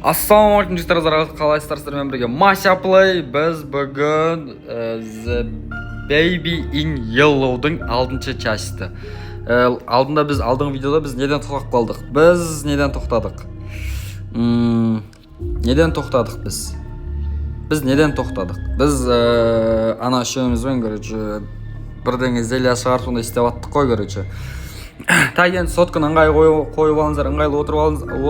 Ассалаумалейкум жігіттер, қалайсыздар, сіздермен бірге Masha Play. Біз бүгін The Baby in Yellow'дың 6-шы часті. Алдында біз алдыңғы видеода біз неден тоқтап қалдық? Біз неден тоқтадық? Біз ана үшеумізбен, короче, бірдеңе зелья шығартуында істеп аттық қой, короче. Тайген сотканы ыңғайлы қойып алыңыздар, ыңғайлы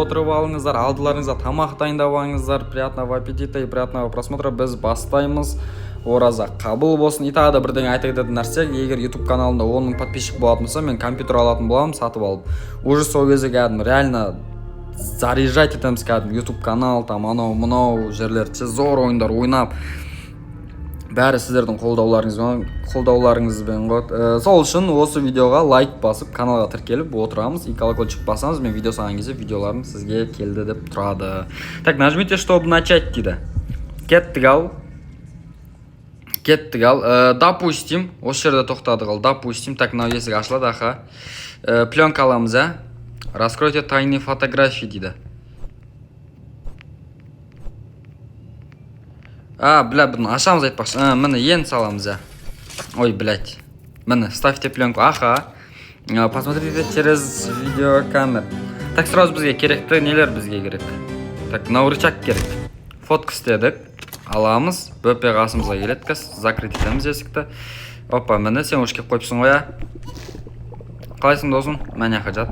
отырып алыңыздар, алдыларыңызға тамақ дайындап алыңыздар. Приятного аппетита и приятного просмотра. Біз бастаймыз. Ораза қабыл болсын. И тағы да бірдеңе айта кететін нәрсе, егер YouTube каналында 10 000 подписчик болатын болса, мен компьютер алатын боламын, сатып алып. Уже сол кезде кәдімгі реально заряжать етеміз кәдімгі YouTube канал, там анау-мынау жерлерде зор ойындар ойнап. Бәрі сіздердің қолдауларыңызбен ғой. Сол үшін осы видеоға лайк басып, каналға тіркеліп отырамыз. И колокольчик басамыз, мен видео салған кезде видеоларым сізге келді деп тұрады. Так, нажмите, чтобы начать дейді. Кеттік ал. Допустим, осы жерде тоқтадық ал. Допустим, так, мынау есік ашылады, аха. Пленка аламыз, ә? Раскройте тайные фотографии дейді. Бля, бұны ашамыз айтпақшы. Міне ен саламыз, ә. Ой, блядь. Міне, ставьте пленку. Аха. Посмотрите через видеокамер. Так, сразу бізге керекті нелер бізге керек. Так, мынау рычаг керек. Фотка істедік. Аламыз. БП қасымызға келеді. Закрыть етеміз есікті. Опа, міне, сен өш кеп қойыпсың ғой, ә. Қалайсың досым? Мәне қажат.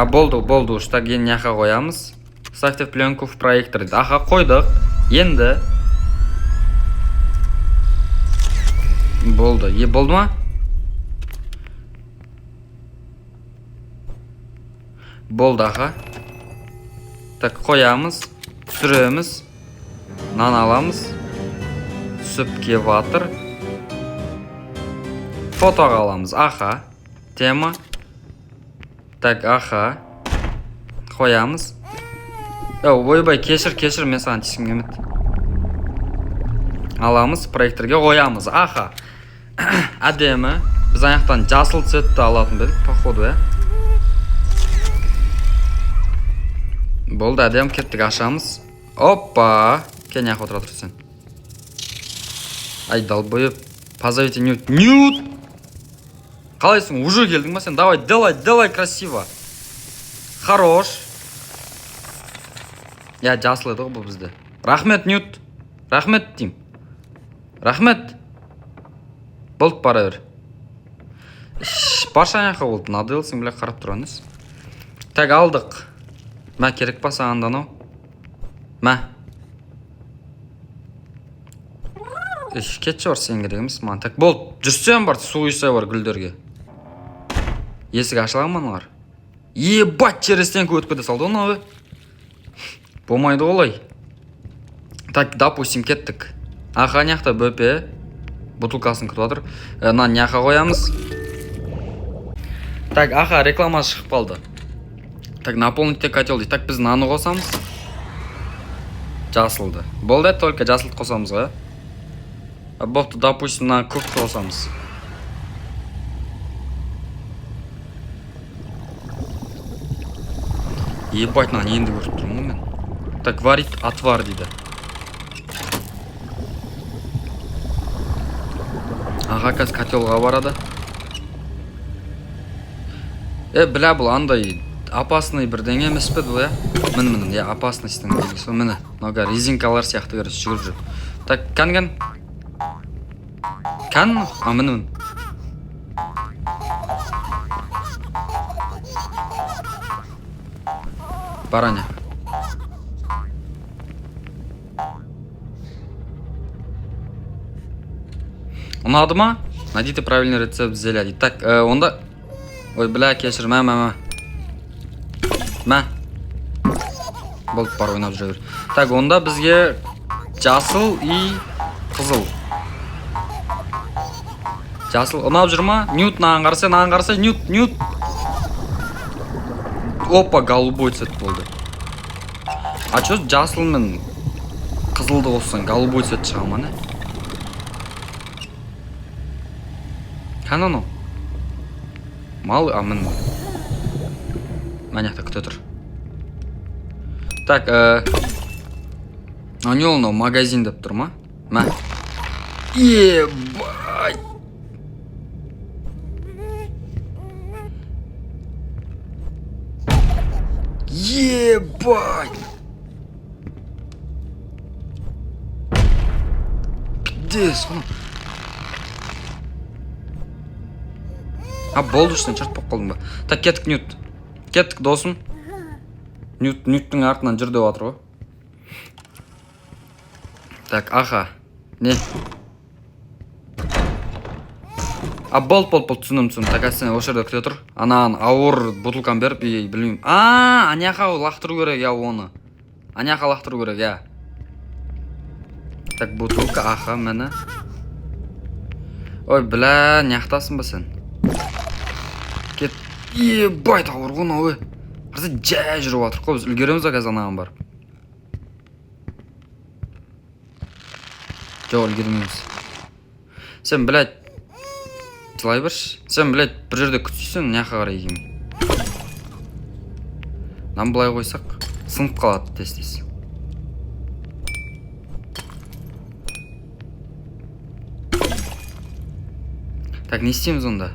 Болды. Үштак ен няқа қоямыз. Ставьте пленку в проектор. Аха, қойдық. Енді. Болды. Болды ма? Болды, аха. Так, қоямыз. Түсіреміз. Нан аламыз. Түсіп кеп атыр. Фотоға аламыз. Аха. Тема. Так, аха. Қоямыз. Ойбай, кешір, мен саған тисім кемет. Аламыз, проекторге қоямыз. Аха. Әдемі. Біз аяқтан жасыл цветті алатын бедік, походу, ә. Болды, әдем, кеттік, ашамыз. Опа. Кен яқ отыра тұрсен. Ай, далбойып. Позовите Нют. Нют! Қалайсың, уже келдің ма сен? Давай, делай красиво. Хорош. Я жасыл еді ғой бұл бізде. Рахмет, Нют. Рахмет дейм. Рахмет. Болды бара бер. Барша аяққа болды. Надылсың, бля, қарап тұраныз. Так, алдық. Мә, керек па сағанда нау? Мә. Кетші бар сен керегіміз. Так, болды. Жүрсен бар, су үйсай бар гүлдерге. Есік ашылған маңылар. Ебать, черестен көтіп көте салды оны, ой. Болмайды олай. Так, допустим, кеттік. Аха, няқта БП. Бутылкасын күтіп атыр. Нан няқа қоямыз. Так, аха, реклама шығып қалды. Так, наполните котел дейді. Так, біз наны қосамыз. Жасылды. Болды, только жасылды қосамыз ғой. Боқты, допустим, на көкті қосамыз. Ебать, нан енді көріп тұрмын мен. Так, варит отвар дейді. Аға, кәз котелға барады. Бля, бұл андай опасный бірдеңе емес педі бұл, ә? Мін, опасный істен келгісі. Міне, нога резинкалар сияқты көріс жүгіріп жүр. Так, кән? Кән? Мін. Бараня. Ұнады ма? Найдите правильный рецепт зеля дейді. Так, онда... Ой, бля, кешір, мә. Болды, бар ойнап жүр. Так, онда бізге жасыл и қызыл. Жасыл, ұнап жүр ма? Нют, наған қарсы, Нют. Опа, голубой цвет болды. А чё жасыл мен қызылды қоссаң, голубой цвет шыға ма, не? Кән оны? Мал, мін. Мәне яқта күте тұр. Так, не ол магазин деп тұр ма? Ма? Ебай! Ебай! Пиздец, болды үштен чырт болып қалдың ба? Так, кеттік, Нют. Кеттік, досым. Нюттың артынан жүр деп атыр ғой. Так, аха. Не? Болды, түсіндім. Так, сен осы жерде күте тұр. Анаған ауыр бутылканы беріп, білмеймін. Аняқа лақтыру керек, оны. Аняқа лақтыру керек, Так, бутылка, аха, мәні. Ой, біля, няқтасын ба сен? Кет. Ебай, тауыр ғына, ой. Қарсы жай жүріп атыр қой, біз үлгереміз ба қазір анаған барып. Жоқ, үлгермейміз. Сен, біләд, жылай бірш. Сен, біләд, бір жерде күтсейсің, няқа қарай екем. Нам былай қойсақ, сынып қалады тез-тез. Так, не істейміз онда?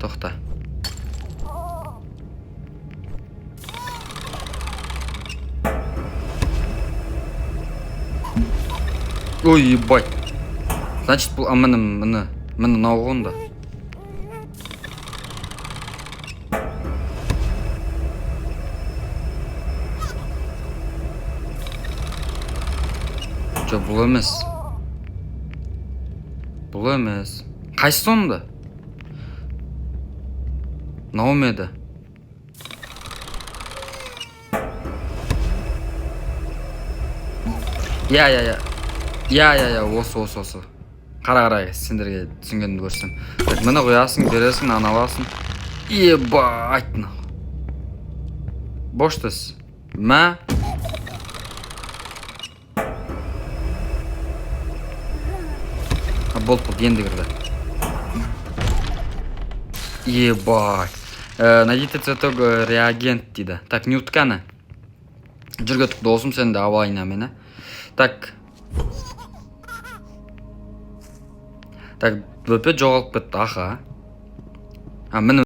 Тоқта. Ой, ебать. Значит, бұл мені науғында. Жоқ, бұл емес. Бұл емес. Қайсы сонда? Наумеді. Осы. Қара, сендерге түсінгенді көрсем. Мені қоясың, бересің, аласың. Ебать. Боштыз. Мә? Болды, енді кірді. Ебать. Найдите цветок реагент дейді. Так, Нютканы. Жүргетік досым, сен де авалайна мені. Так, бөпе жоғалып кетті, аха. Мені...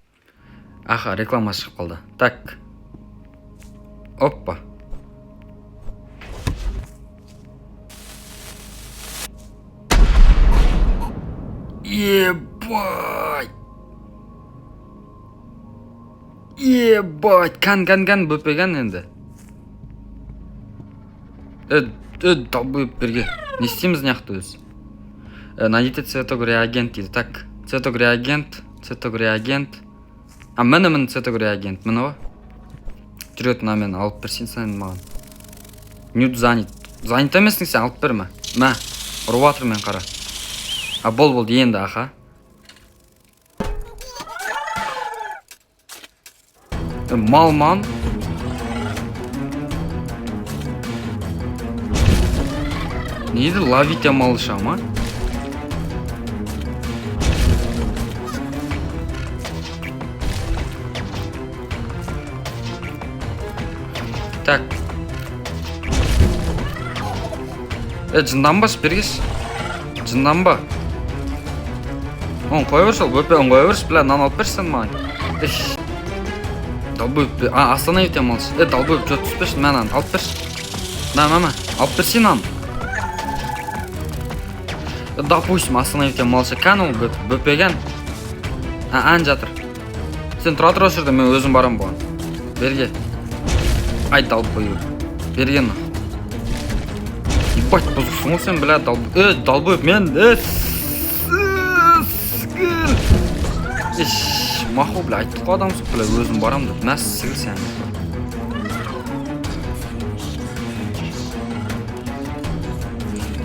Аха, реклама шығып қалды. Так. Оппа. Ебать. Ебать, кән бөпеген енді. Далбойып берге. Не істейміз няқты өз? Найдите цветок реагент дейді. Так, цветок реагент. Мені цветок реагент. Мені ғой? Жүретін мен алып берсен сән маған. Нют занят. Занят емесің сен алып берме. Мә, ұрватыр мен қара. Болды енді, аха. Малман. Нейді ловите малыша ма? Так. Жынданба шпергеш. Жынданба. Он қой берші, бөпе, он қой берші, бля, нан алып бершін маған. Далбойып, остановите малыш. Далбойып, жо түспешін, мен аны алып берші. Мә, алып берші нан. Допустим, остановите малыша. Кән ол бөпеген. Ан жатыр. Сен тұра жүрді, мен өзім барам бұған. Берге. Ай, далбойып. Берген. Ебать, бұзықсың ол сен, бля, далбойып. Мен, мақу, бля, айттық адамсың, бля, өзім барам деп. Мәс сігіл сән.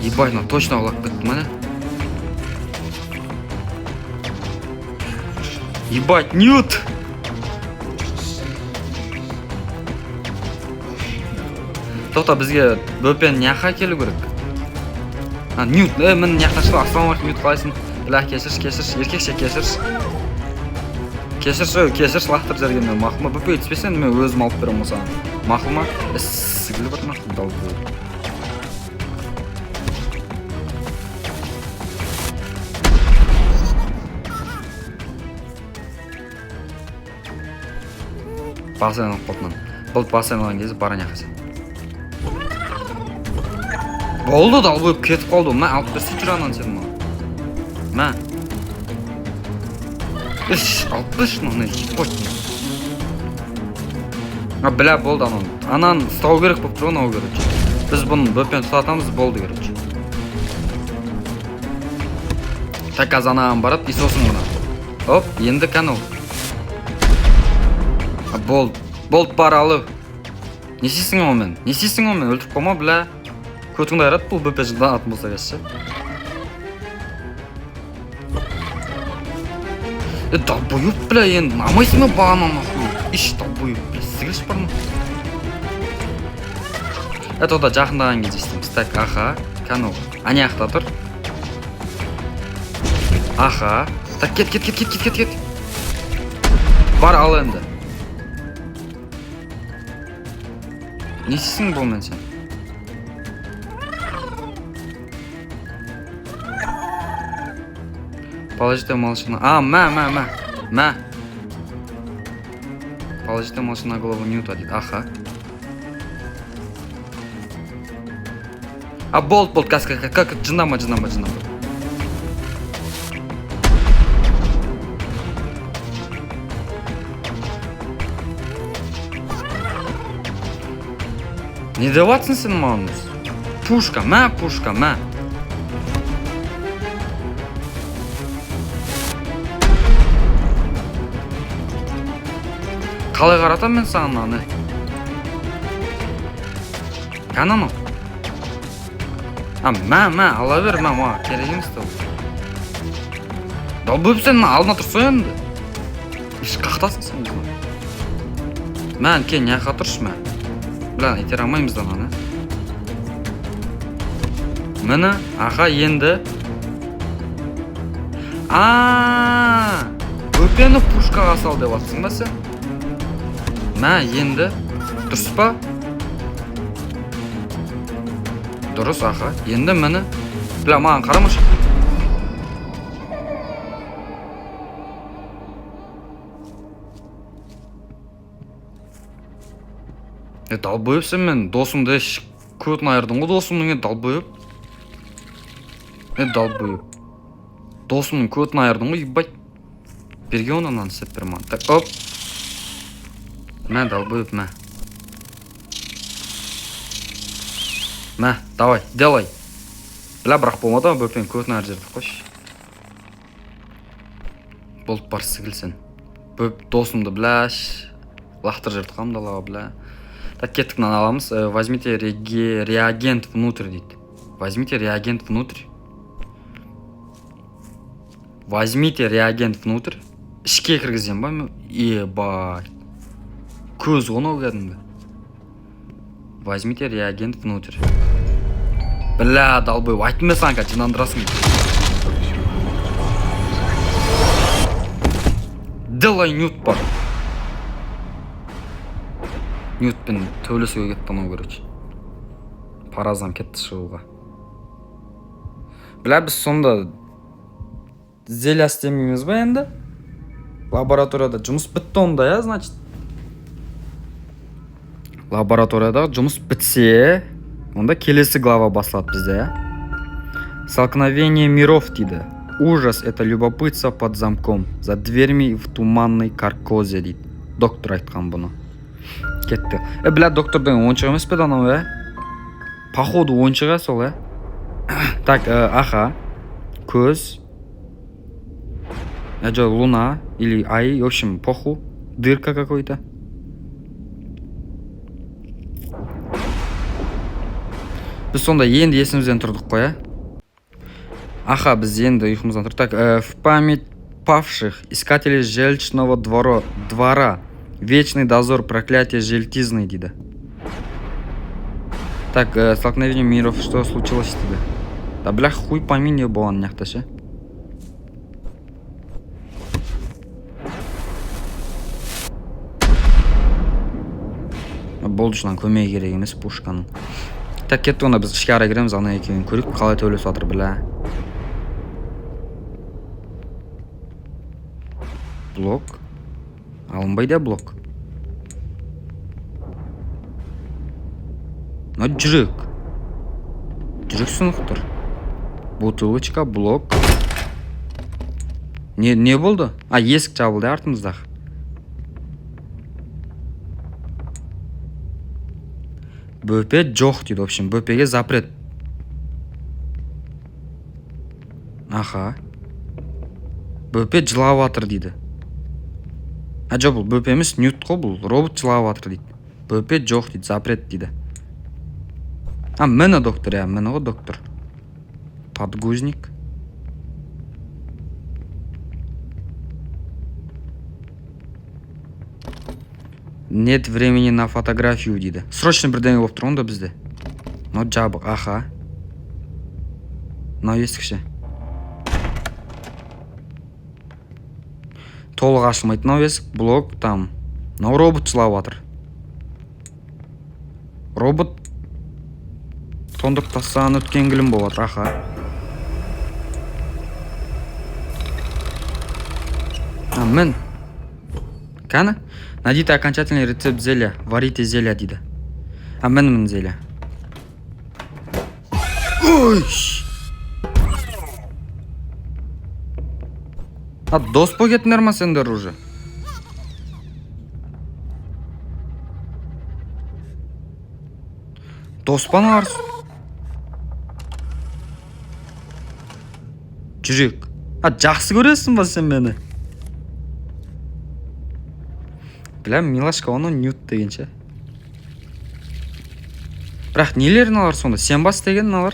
Ебать, точно алап кеттім, мәне. Ебать, Нют! Тоқта, бізге бөпен няқа келу керек. Нют, мен няқта шыл, ассаламалейкум, Нют қалайсың? Бля, кешірш, еркекше кешірш. кешірші лақтырып жібергеннен мақұл ма? Бүпе етіспесең мен өзім алып беремін саған. Мақұл ма? Сігілі бір мақұл дал бұл. Басайын алып қолтынан. Бұл басайын алған кезде баран яқасы. Болды дал болып кетіп қалды. Мә алып берсе жүранан сен ма? Мә. Алып берші мұны епот. Біля болды анан. Анан ұстау керек болып тұр оны ау керек. Біз бұны бөпен тұтатамыз болды керек. Так аз анаған барып исосын бұна. Оп, енді кән ол. Болды бар алып. Не істейсің омен? Өлтіріп қалма, біля. Көтіңді айрат бұл бөпе жылдан атын болса кәсі. Далбойып, біля, енді намайсың ма бағанан ақыл? Далбойып, біля, сігіліш бар ма? Ода жақындаған кезде істейміз. Так, аха, кән ол. Ане ақта тұр. Аха. Так, кет. Бар ал енді. Не істейсің бұл мен сен? Положите молча на... Мә. Положите молча на голову Ньюта дейді. Аха. Болды, как жындама. Не деватсың сен маған өз? Пушка, мә. Қалай қаратам мен саған аны? Қанан ол? Мә, ала бер, мә, керек емес ол. Далбойып сен алдына тұрса енді. Еш қақтасың сен өзің. Мә, кен, яқа тұршы мә. Бля, етер алмаймыздан аны. Мені, аға енді. Бөпені пушкаға сал деп атсың ба сен? Мә, енді. Дұрыс па? Дұрыс, аға. Енді мені. Бля, маған қарамашы. Далбойып сен мен досымды көтін айырдың ғой досымның далбойып. Далбойып. Досымның көтін айырдың ғой, ебай. Берге онан сеп бір ман. Так, оп. Мә, далбойып, мә. Мә, давай, делай. Бля, бірақ болмады, бөпен көтін айыр жерді қош. Болып бар сігілсен. Бөп досымды, бляш. Лақтыр жерді қамдалаға, бля. Так, кеттік мынаны аламыз. Возьмите реагент внутрь дейді. Возьмите реагент внутрь. Ішке кіргізем ба? Ебай. Көз ғонау кәдімгі. Возьмите реагент внутрь. Бля, далбойып, айтын бе санға, жинандырасың. Делай Ньют бар. Ньютпен төйлесіге кетті анау көречі. Паразам кетті шығуға. Бля, біз сонда зеля істемейміз ба енді? Лабораторияда жұмыс бітті онда, я, значит. Лабораторияда жұмыс бітсе, онда келесі глава басылады бізде, я. Столкновение миров дейді. Ужас — это любопытство под замком, за дверьми в туманной каркозе дейді. Доктор айтқан бұны. Кетті. Бля, доктордың ойыншығы емес пе анау, Походу ойыншығы сол, Так, аха. Көз. Луна или ай, в общем, поху. Дырка какой-то. Біз сонда енді есімізден тұрдық қой, Аха, біз енді ұйқымыздан тұрдық. Так, в память павших, искателей жельчного двора, вечный дозор, проклятие жельтизны дейді. Так, столкновение миров, что случилось тебе? Да, бля, хуй пойми не болған няқта ше. болдушынан көмегі керек емес пушканың. Так, кетті, онда біз ішке қарай кіреміз, ана екеуін көрейік, қалай төлесіп жатыр білә. Блок. Алынбайды блок. Но жүрек. Жүрек сынықтыр. Бутылочка, блок. Не болды? Есік жабылды артымыздағы. Бөпе жоқ дейді, в общем, бөпеге запрет. Аха. Бөпе жылап жатыр дейді. Жоқ, бұл бөпе емес, Ньют қой, бұл робот жылап жатыр дейді. Бөпе жоқ дейді, запрет дейді. Мені доктор, мені ғой доктор. Подгузник. Нет времени на фотографию дейді. Срочно бірдеңе болып тұр онда бізде. Но жабық, аха. Мынау есікші. Толық ашылмайды мынау есік, блок там. Мынау робот жылап жатыр. Робот тондық тастаған өткен гүлім болып жатыр, аха. Мен. Кәні? Найдите окончательный рецепт зелья. Варите зелья дейді. Мен зелья. Ой! Дос по кетіңдер ма сендер уже? Дос па нарс? Жүрек. Жақсы көресің ба сен мені? Біләм, Милашка, оны Ньют дегенше. Бірақ нелерін алар сонда? Сен бас деген алар?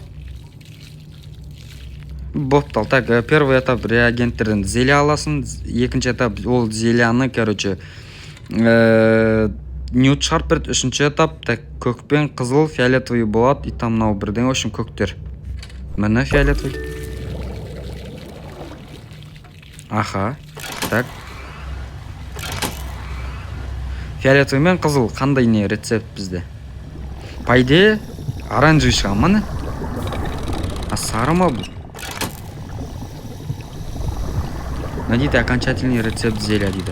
Боптал. Так, первый этап реагенттерден зелья аласың. Екінші этап ол зельяны, короче, Ньют шығарып берді. Үшінші этап, так, көкпен қызыл, фиолетовый болады. И там мынау бірден, в общем, көктер. Мені фиолетовый. Аха. Так. Фиолетовый мен қызыл қандай не рецепт бізде? Пайде оранжевый шыға маны? Сары ма бұл? Найдите окончательный рецепт зелья дейді.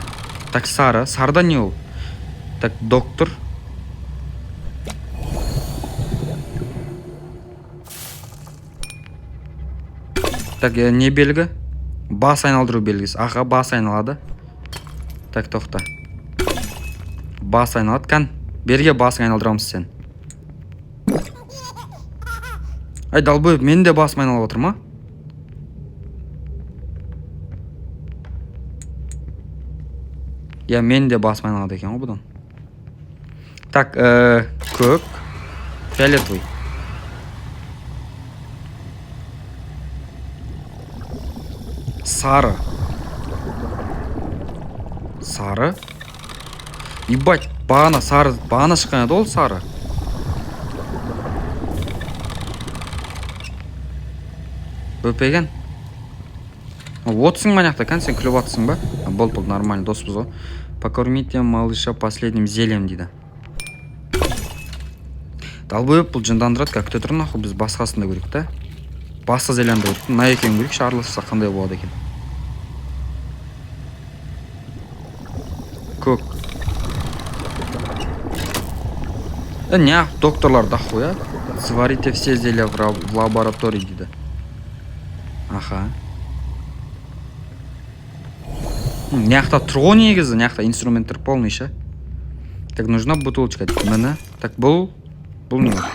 Так, сары. Сарда не ол? Так, доктор. Так, не белгі? Бас айналдыру белгісі. Аха, бас айналады. Так, тоқта. Бас айналады. Кән, берге бас айналдырамыз сен. Далбөйіп, мен де бас айналып отыр ма? Мен де бас айналады екен ғой бұдан. Так, көк, фиолетовый. Сары. Сары. Ебать, бағана сары, бағана шыққан еді ол сары. Бөпеген. Отсың манақта, кән сен күліп атсың ба? Болды, нормально, доспыз ғой. Покормите малыша последним зельем дейді. Далбөйіп бұл жындандырады, күте тұр нахуй, біз басқасында көрік та. Басқа зельянда көрік. На екен көрік, шарлысса қандай болады екен. Көк. Не, докторлар да хуя. Сварите все зелья в лаборатории дейді. Аха. Няқта тұрғы негізі, няқта инструменттер полный ше. Так, нужна бутылочка дейді. Мені. Так, бұл не бар?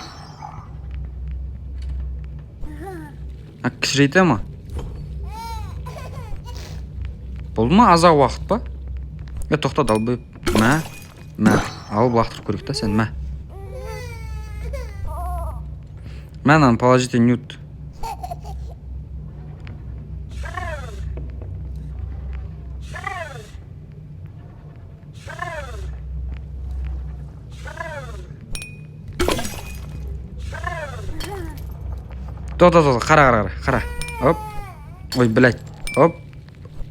Кішірейте ма? Бұл ма аза уақыт па? Тоқта далбы. Мә. Алып лақтырып көрік та сен, мә. Мәнан положите Ньют. Қара. Оп. Ой, блядь. Оп.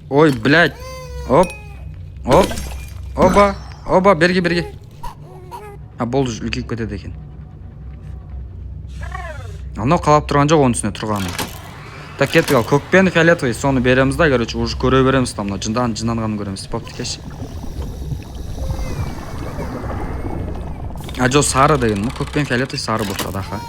Ой, блядь. Оп. Оба. Берге. Болды, үлкейіп кетеді екен. Анау қалап тұрған жоқ, оның үстіне тұрғаны. Так, кеттік. Ал көк пен фиолетовый соны береміз да, короче, уже көре береміз там, жынданғанын көреміз. Попты кеш. Жо сары деген, көк пен фиолетовый сары болып тұрады, аха.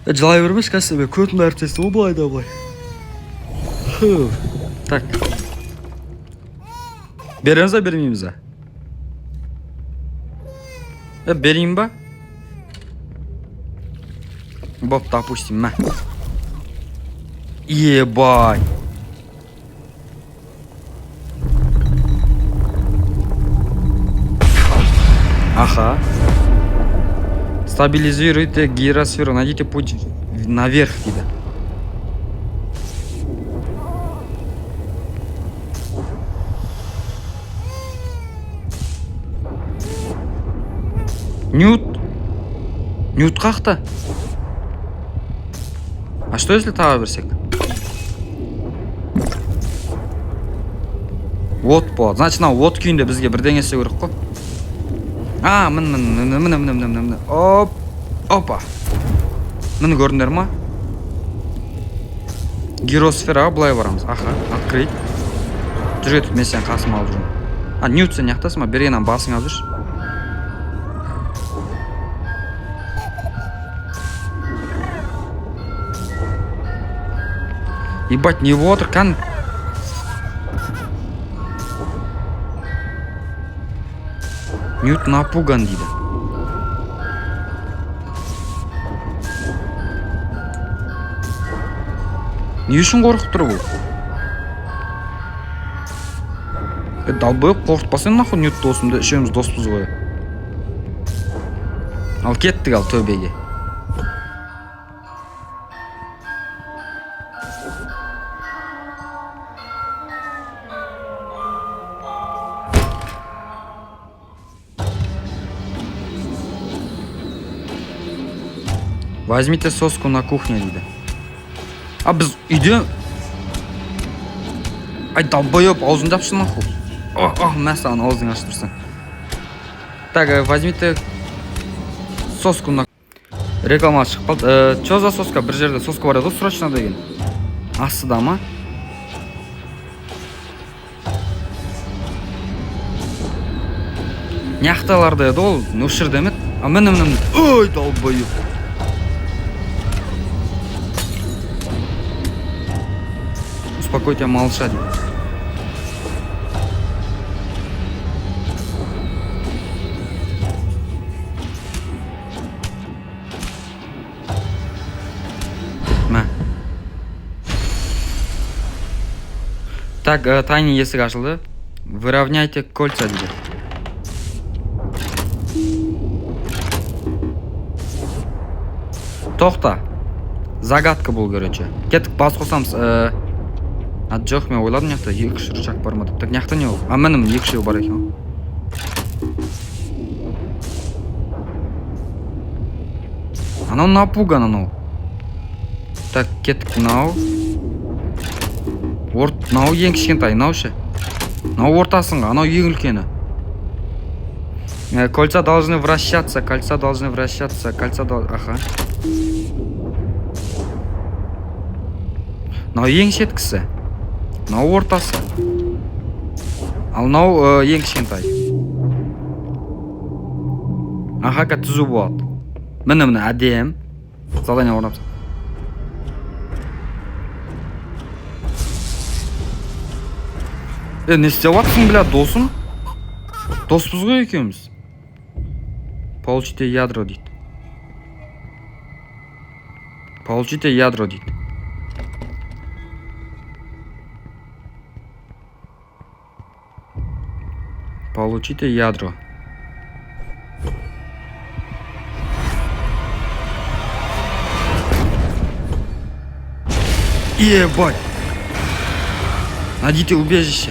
Жылай бермеш, кәсібе, көтін әртесі, о былай да былай. Так. Береміз ба, бермейміз ба? Берейін ба? Бопты, допустим, мә. Ебай. Аха. Стабилизируйте гиросферу, найдите путь наверх, дейді. Ньют қақты? А что если таға берсек? Вот болады. Значит, вот күйінде бізге бірден есе көрік қой. Мін. Опа. Мін көрдіңдер ма? Гиросфераға былай барамыз. Аха, открыть. Жүрет, мен сен қасым алып жүрмін. Ньют сен яқтасың ма? Бергеннен басың алып жүрші. Ебать, не отыр, кән. Ньют напуган дейді. Не үшін қорқып тұр бұл? Далбойып қорқытпасың нахуй Ньют досымды, үшеуміз доспыз ғой. Ал кеттік ал төбеге. Возьмите соску на кухне, дейді. Біз үйде... Далбойып, аузын жапшы нахуй. Мәсаған, аузын ашып тұрсың. Так, возьмите соску на... Реклама шығып қалды. Чё за соска? Бір жерде соска бар еді, срочно деген. Астыда ма? Няқталарды еді ол, нөшірді емет. Мін. Ой, далбойып. Успокойте малыша, дейді. Мә. Так, тайный есік ашылды. Выравняйте кольца, дейді. Тоқта. Загадка бұл, короче. Кеттік, бас қосамыз. Жоқ, мен ойладым яқта, екі шыршақ бар ма деп. Так, яқта не ол? Мінім, екі шеу бар екен. Анау напуган, анау. Так, кеттік, нау. Нау ең кішкентай, нау ше. Нау ортасынға, анау ең үлкені. Кольца должны вращаться, Аха. Нау ең шеткісі. Нау ортасы. Ал нау ең кішкентай. Аха, қа түзу болады. Міні, әдем. Задание орнапсы. Не істеп атсың, бля, досым? Доспыз ғой екеуміз. Получите ядро, дейді. Получите ядро, дейді. Получите ядро. Ебать! Найдите убежище.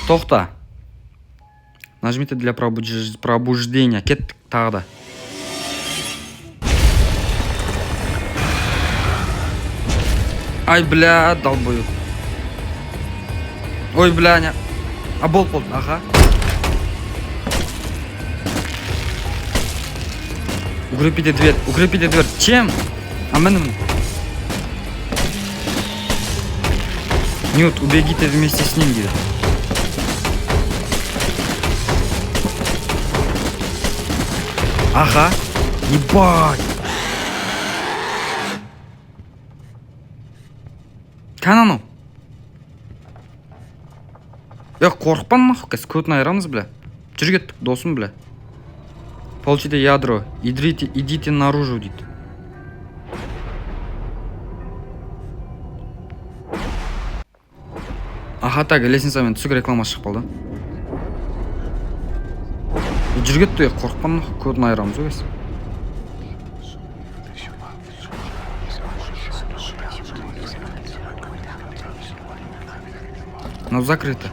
Тоқта. Нажмите для пробуждения. Кеттік тағы да. Ай, бля, долбою. Ой, бля, а болды, аха. Укрепите дверь. Чем? А мені. Ньют, убегите вместе с ним, дейді. Ага. Ебать. Канану. Қорықпан нахуй, қазір көтін айырамыз, бля. Жүр кеттік, досым, бля. Получите ядро. Идите наружу, дейді. Аха, так, лестницамен түсік реклама шығып қалды. Жүр кеттік, қорықпан нахуй, көтін айырамыз, өз. Но закрыто.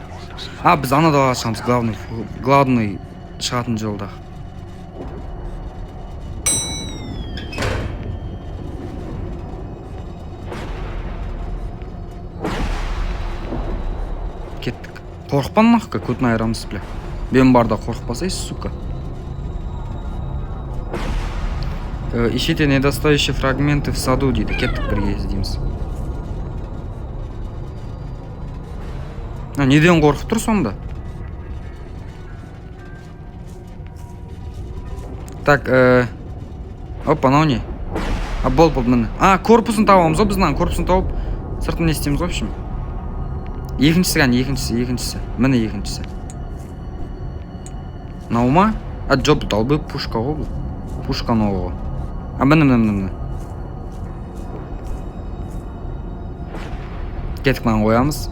А, біз анада ашамыз, главный шығатын жолда. Кеттік. Қорықпан нахуй, көтін айырамыз, бля. Бен барда қорықпасайсыз, сука. Ищите недостающие фрагменты в саду, дейді. Кеттік бірге іздейміз. Неден қорқып тұр сонда? Так, опа, анау не? А, болды, міне. А, корпусын табамыз, біздің корпусын тауып, сыртын не істейміз, в общем. Екіншісі ғана, екіншісі. Міне екіншісі. Нау ма? А, жоқ, долбы пушка ғой бұл. Пушка нового. А, міне. Кетік маған қоямыз.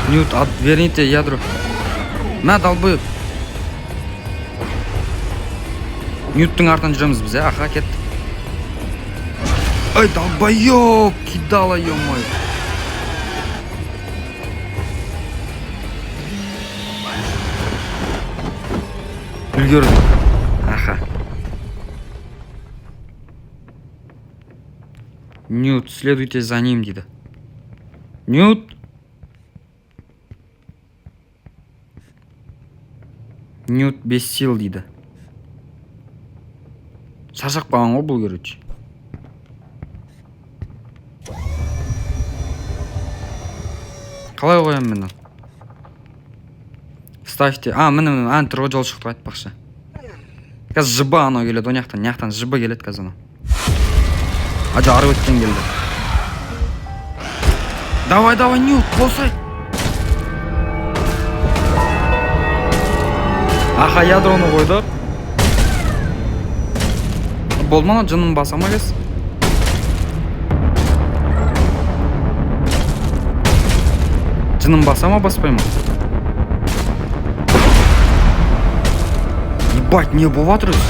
Ньют, верните ядро. Мә, долбы. Ньюттың артынан жүреміз біз, аха, кеттік. Ай, долбоёб, кидала, ё-мой. Үлгердім. Аха. Ньют, следуйте за ним, дейді. Ньют. Ньют без сил, дейді. Шашақ баған ғой бұл, көріч. Қалай қоям мені? Ставьте. А, мені, тұрғы жол шықты айтпақшы. Қазір жыба анау келеді, оняқтан жыба келеді қазір. Ажа ары өткен келді. Давай, Ньют, қосай. Аха, ядроны қойдық. Болмана жынын басама кез. Жынын басама баспайма. Ебать, не болатыр өз.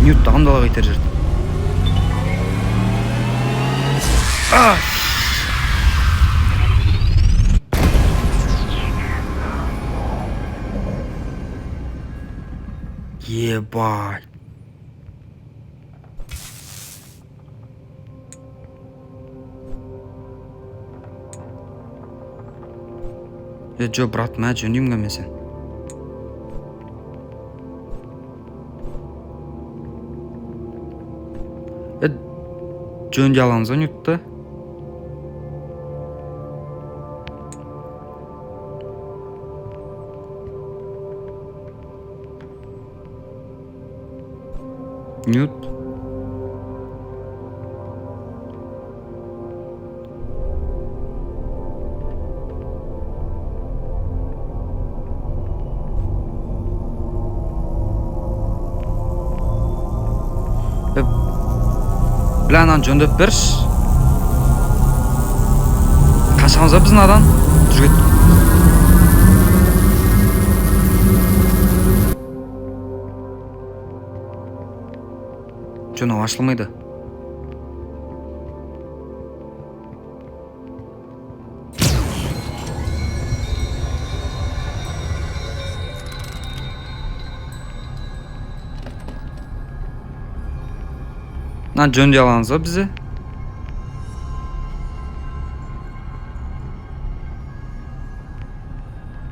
Ньютты андала қайтар жерді. Ебать. Жо, брат, мә жөнеймін мен сен. Жөнде аламыз о, Ньютты. Ньют. Біләнан жөндеп берш. Қашамыза біздің адан. Жүргет. Жөні ашылмайды. мынаны жөндей аламыз ба бізде?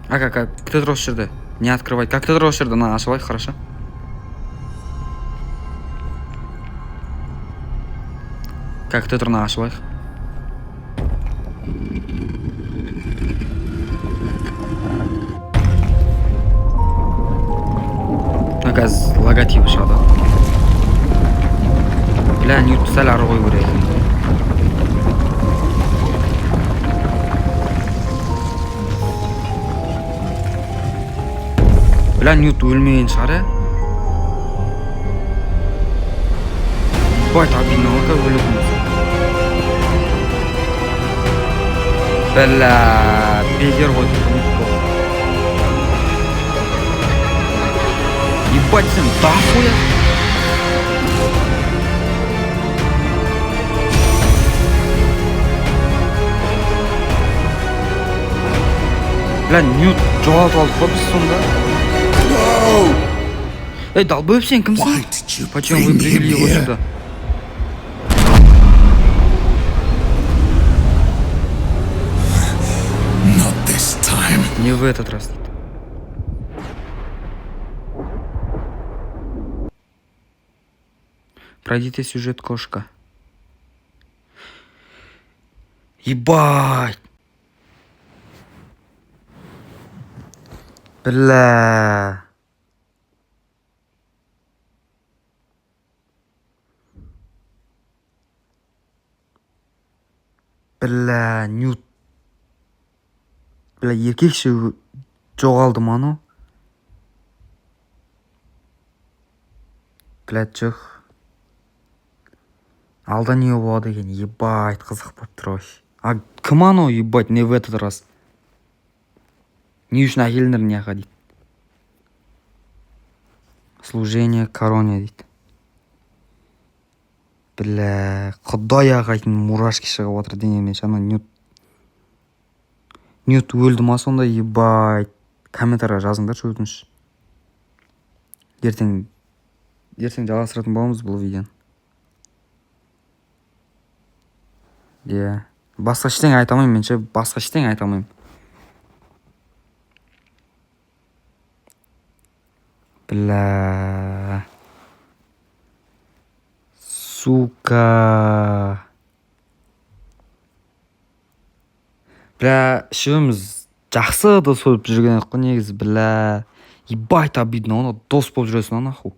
Aka, кто тұр осы жерде? Не открывать? Как ты тұр осы жерде? Мына ашып алайық, хорошо? Как ты тұр, мына ашып алайық. Қазір логотипі шығады. Бля, ньют сәл ары қою керек. Бля, ньют өлмеген шығар, ә? Бай, обидно, как өлетін болса. Бля, бегер қойды. Ебать, сен дохуя. Бля, ньют жоғалтып алдық қой біз сонда. Ей, долбоеб сен кімсің? Почему вы привели его сюда? Не в этот раз. Пройдите сюжет, кошка. Ебать! Бля. Бля, ньют. Бля, еркекше жоғалды ма анау? Бля, жоқ. Алда не болады екен? Ебать, қызық болып тұр вообще. А кім анау, ебать, не в этот раз? Не үшін әкелдіңдер мыняққа дейді. Служение короне дейді. Бля, құдай ағайтын мурашки шығып отыр денемнен. Шана ньют өлді ма сонда, ебать. Комментария жазыңдаршы өтініш. Ертең жалғастыратын боламыз бұл видеоны. Басқа ештеңе айта алмаймын мен ше, басқа ештеңе айта алмаймын. Бля. Сука. Бля, үшеуміз жақсы дос болып жүрген едік қой негізі, бля. Ебать обидно, оны дос болып жүресің нахуй.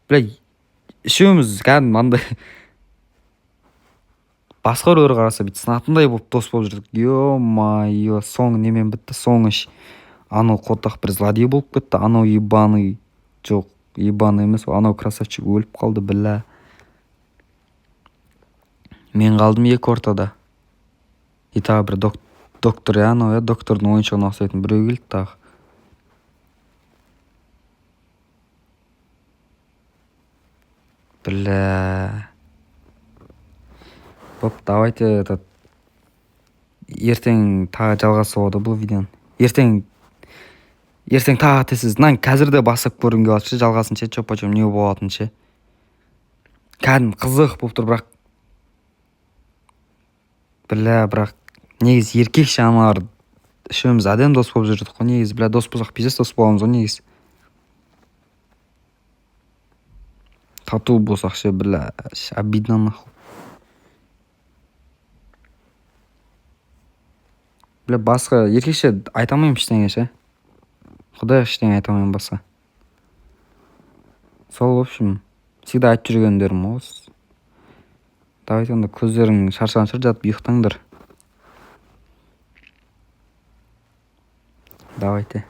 Бля, үшеуміз кәдімгі мандай басқа біреулер қараса бүйтіп сынатындай болып дос болып жүрдік. Ё-майо, соңы немен бітті, соңы анау қотақ бір злодей болып кетті, анау ебаный, жоқ, ебаный емес, анау красавчик өліп қалды, бля. Мен қалдым екі ортада. И тағы бір доктор, анау, доктордың ойыншығына ұқсайтын біреу келді тағы. Бля. Боп, давайте этот ертең тағы жалғасы болады бұл видеоны. Ертең тағы тесіз. Қазірде басып көргім келеді ше, жалғасын ше, чопа-чоп не болатын ше. Кәдім қызық болып тұр, бірақ. Бля, бірақ негізі еркекше аналар үшеуміз әдем дос болып жүрдік қой негізі. Бля, дос болсақ пиздец дос боламыз ғой негізі. Тату болсақ ше, бля, обидно нахуй. Бля, басқа еркекше айта алмаймын ештеңе ше. Құдай ештеңе айта алмаймын басқа. Сол, в общем, всегда айтып жүргендерім осы. Давайте онда көздерің шаршаған шығар, жатып ұйықтаңдар. Давайте.